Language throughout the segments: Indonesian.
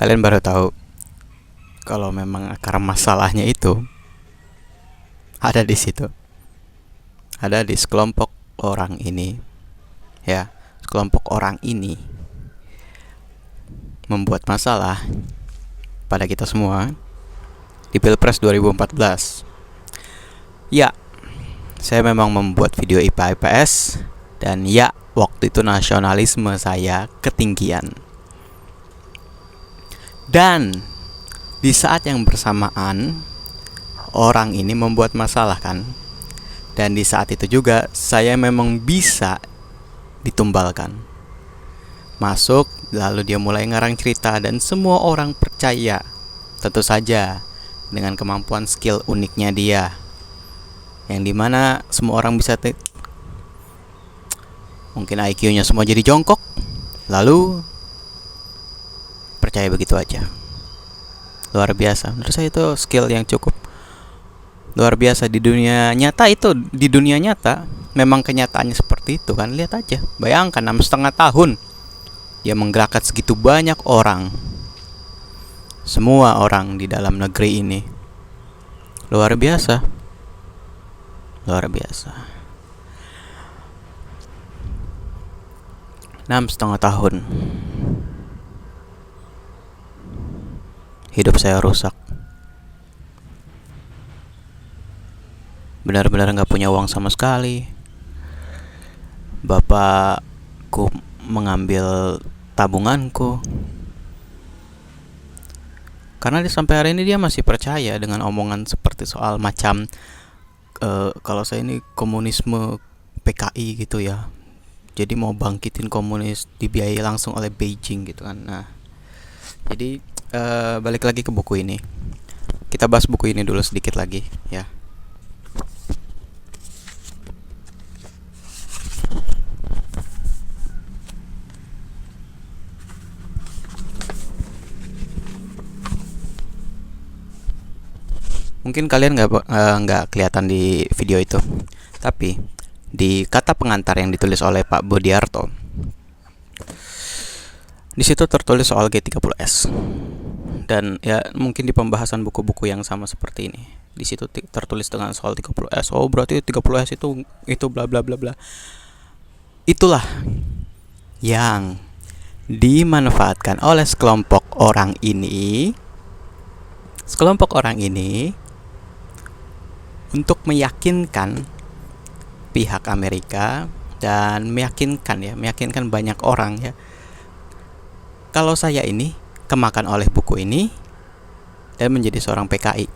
Kalian baru tahu kalau memang akar masalahnya itu ada di situ, ada di sekelompok orang ini. Ya, sekelompok orang ini membuat masalah pada kita semua di Pilpres 2014. Ya, saya memang membuat video IPA IPS, dan ya, waktu itu nasionalisme saya ketinggian. Dan di saat yang bersamaan orang ini membuat masalah kan. Dan di saat itu juga saya memang bisa ditumbalkan. Masuk, lalu dia mulai ngarang cerita dan semua orang percaya. Tentu saja dengan kemampuan skill uniknya dia, yang dimana semua orang bisa mungkin IQ-nya semua jadi jongkok, lalu percaya begitu aja. Luar biasa. Menurut saya itu skill yang cukup luar biasa di dunia nyata. Itu di dunia nyata memang kenyataannya seperti itu kan. Lihat aja, bayangkan 6,5 tahun dia menggerakkan segitu banyak orang, semua orang di dalam negeri ini. Luar biasa. Luar biasa. 6,5 tahun hidup saya rusak. Benar-benar gak punya uang sama sekali. Bapakku mengambil tabunganku, karena sampai hari ini dia masih percaya dengan omongan seperti soal macam kalau saya ini komunisme PKI gitu ya. Jadi mau bangkitin komunis dibiayai langsung oleh Beijing gitu kan. Nah, jadi balik lagi ke buku ini. Kita bahas buku ini dulu sedikit lagi ya. Mungkin kalian nggak kelihatan di video itu, tapi di kata pengantar yang ditulis oleh Pak Budiarto, di situ tertulis soal G30S. Dan ya mungkin di pembahasan buku-buku yang sama seperti ini, di situ tertulis dengan soal 30S. Oh, berarti 30S itu bla bla bla bla. Itulah yang dimanfaatkan oleh sekelompok orang ini. Sekelompok orang ini untuk meyakinkan pihak Amerika dan meyakinkan banyak orang ya, kalau saya ini kemakan oleh buku ini dan menjadi seorang PKI,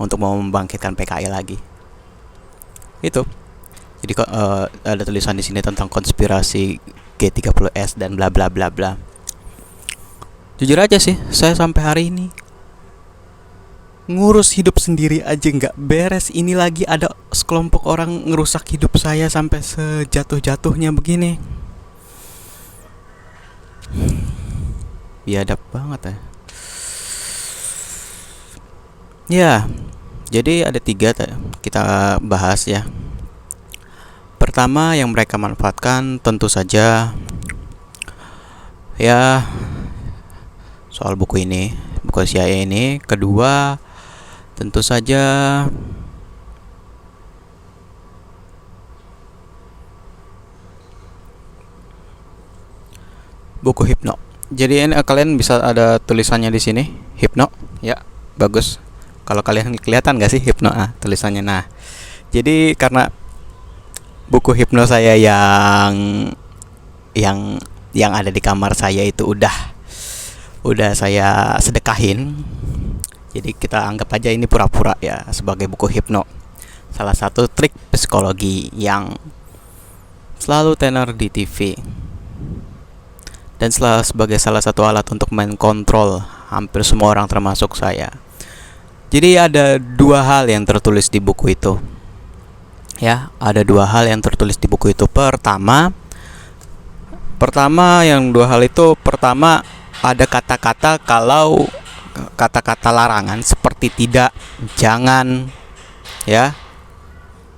untuk mau membangkitkan PKI lagi. Itu. Jadi ada tulisan di sini tentang konspirasi G30S dan bla bla bla bla. Jujur aja sih, saya sampai hari ini ngurus hidup sendiri aja nggak beres. Ini lagi ada sekelompok orang ngerusak hidup saya sampai sejatuh-jatuhnya begini. Biadab banget ya. Ya, jadi ada 3 kita bahas ya. Pertama, yang mereka manfaatkan tentu saja ya soal buku ini, buku CIA ini. Kedua, tentu saja buku Hypno. Jadi ini kalian bisa ada tulisannya di sini, Hypno. Ya, bagus. Kalau kalian kelihatan gak sih Hypno tulisannya. Nah, jadi karena buku Hypno saya yang ada di kamar saya itu udah saya sedekahin. Jadi kita anggap aja ini pura-pura ya sebagai buku Hypno. Salah satu trik psikologi yang selalu tenar di TV, dan sebagai salah satu alat untuk main kontrol hampir semua orang termasuk saya. Jadi ada 2 hal yang tertulis di buku itu. Ya, ada 2 hal yang tertulis di buku itu. Pertama yang 2 hal itu, pertama ada kata-kata, kalau kata-kata larangan seperti tidak, jangan ya.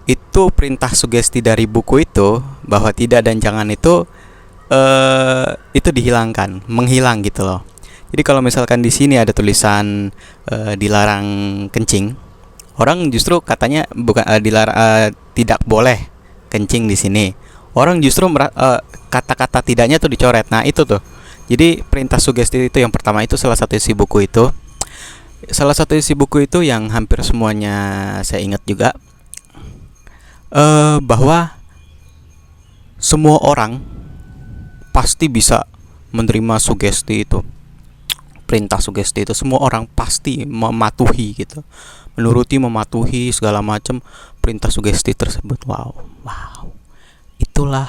Itu perintah sugesti dari buku itu, bahwa tidak dan jangan itu itu dihilangkan, menghilang gitu loh. Jadi kalau misalkan di sini ada tulisan dilarang kencing, orang justru katanya bukan dilarang, tidak boleh kencing di sini. Orang justru kata-kata tidaknya tuh dicoret. Nah, itu tuh. Jadi perintah sugesti itu yang pertama, itu salah satu isi buku itu. Salah satu isi buku itu yang hampir semuanya saya ingat juga, bahwa semua orang pasti bisa menerima sugesti itu. Perintah sugesti itu semua orang pasti mematuhi gitu. Menuruti, mematuhi segala macam perintah sugesti tersebut. Wow, wow. Itulah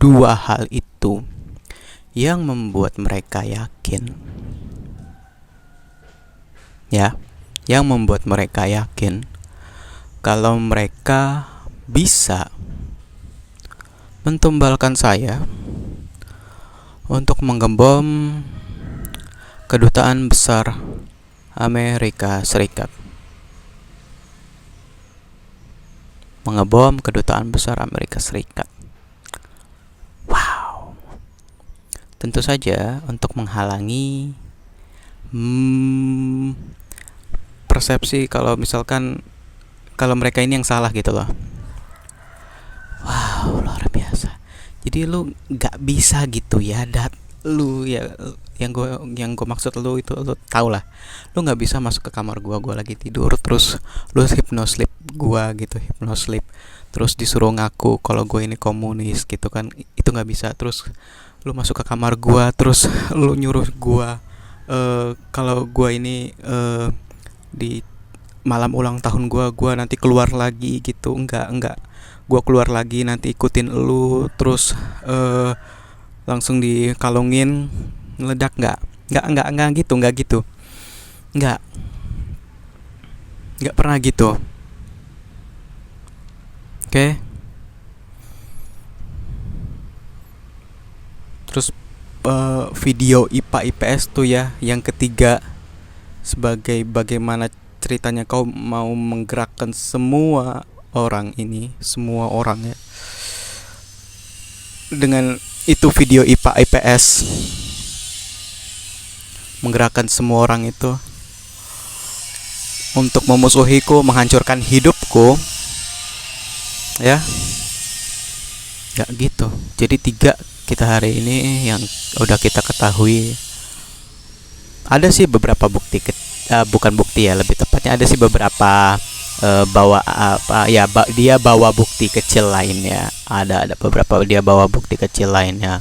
dua hal itu yang membuat mereka yakin. Ya, yang membuat mereka yakin kalau mereka bisa mentumbalkan saya untuk menggembom kedutaan besar Amerika Serikat. Mengebom kedutaan besar Amerika Serikat. Wow. Tentu saja untuk menghalangi persepsi kalau misalkan kalau mereka ini yang salah gitu loh. Wow, luar biasa. Jadi lu nggak bisa gitu ya, lu ya, yang gue maksud lu itu, lu tau lah, lu nggak bisa masuk ke kamar gue lagi tidur, terus lu hypnoslip gue gitu, hypnoslip, terus disuruh ngaku kalau gue ini komunis gitu kan, itu nggak bisa. Terus lu masuk ke kamar gue, terus lu nyuruh gue kalau gue ini di malam ulang tahun gue nanti keluar lagi gitu. Enggak, gue keluar lagi nanti ikutin lu, terus langsung dikalungin meledak. Enggak gitu, enggak pernah gitu. Oke. Terus video IPA IPS tuh ya, yang ketiga, sebagai bagaimana ceritanya kau mau menggerakkan semua orang ini, semua orang ya, dengan itu video IPA IPS, menggerakkan semua orang itu untuk memusuhiku, menghancurkan hidupku, ya nggak gitu. Jadi tiga kita hari ini yang udah kita ketahui. Ada sih beberapa bukti, bukan bukti ya, lebih tepatnya ada sih beberapa bawa apa ya, dia bawa bukti kecil lainnya. Ada beberapa dia bawa bukti kecil lainnya,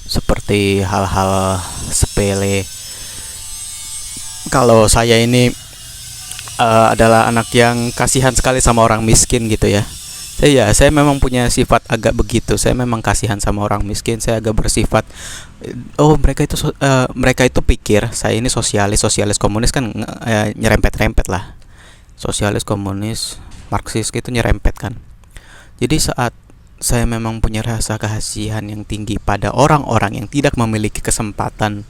seperti hal-hal sepele. Kalau saya ini adalah anak yang kasihan sekali sama orang miskin gitu ya. Saya memang punya sifat agak begitu. Saya memang kasihan sama orang miskin. Saya agak bersifat, mereka itu pikir saya ini sosialis komunis kan, nyerempet lah. Sosialis, komunis, Marxis gitu nyerempet kan. Jadi saat saya memang punya rasa kasihan yang tinggi pada orang-orang yang tidak memiliki kesempatan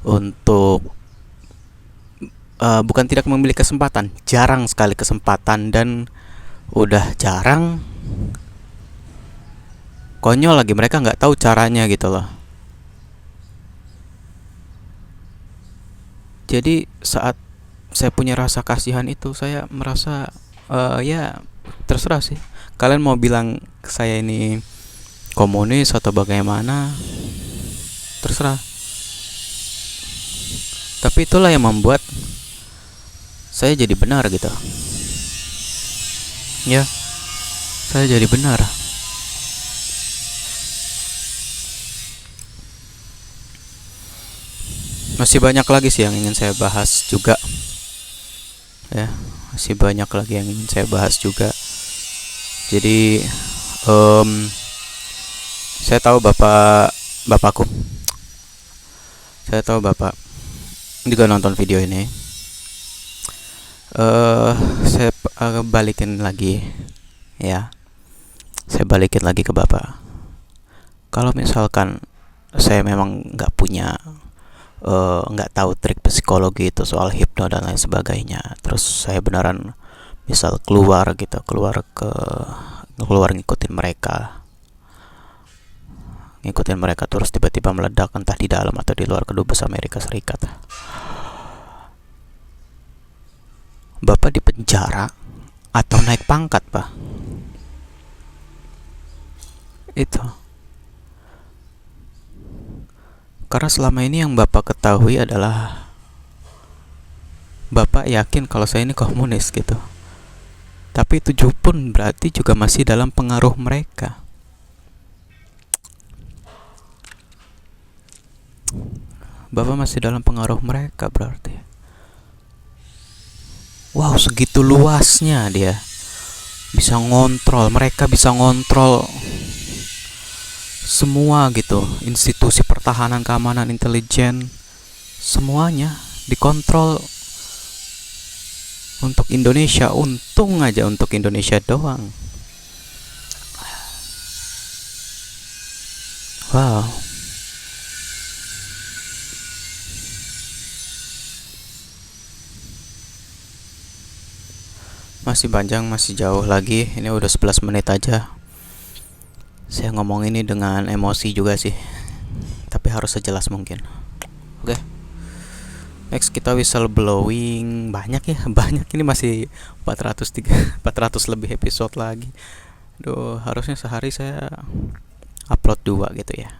untuk bukan tidak memiliki kesempatan, jarang sekali kesempatan, dan udah jarang, konyol lagi, mereka nggak tahu caranya gitu loh. Jadi saat saya punya rasa kasihan itu, saya merasa ya terserah sih, kalian mau bilang saya ini komunis atau bagaimana, terserah. Tapi itulah yang membuat saya jadi benar gitu. Ya, saya jadi benar. Masih banyak lagi sih yang ingin saya bahas juga. Ya, masih banyak lagi yang ingin saya bahas juga. Jadi, saya tahu bapakku. Saya tahu bapak juga nonton video ini. Saya balikin lagi, ya. Saya balikin lagi ke bapak. Kalau misalkan saya memang nggak punya, nggak tahu trik psikologi itu soal hipno dan lain sebagainya, terus saya beneran misal keluar ngikutin mereka, ngikutin mereka terus tiba-tiba meledak entah di dalam atau di luar kedubes Amerika Serikat. Bapak di penjara atau naik pangkat, Pak? Itu. Karena selama ini yang Bapak ketahui adalah Bapak yakin kalau saya ini komunis gitu. Tapi itu pun berarti juga masih dalam pengaruh mereka. Bapak masih dalam pengaruh mereka berarti. Wow, segitu luasnya dia. Bisa ngontrol, mereka bisa ngontrol semua gitu. Institusi pertahanan, keamanan, intelijen, semuanya dikontrol untuk Indonesia. Untung aja untuk Indonesia doang. Wow. Masih panjang, masih jauh lagi. Ini udah 11 menit aja. Saya ngomong ini dengan emosi juga sih. Tapi harus sejelas mungkin. Oke. Next kita whistleblowing. Banyak ya, banyak. Ini masih 400 lebih episode lagi. Duh, harusnya sehari saya upload 2 gitu ya.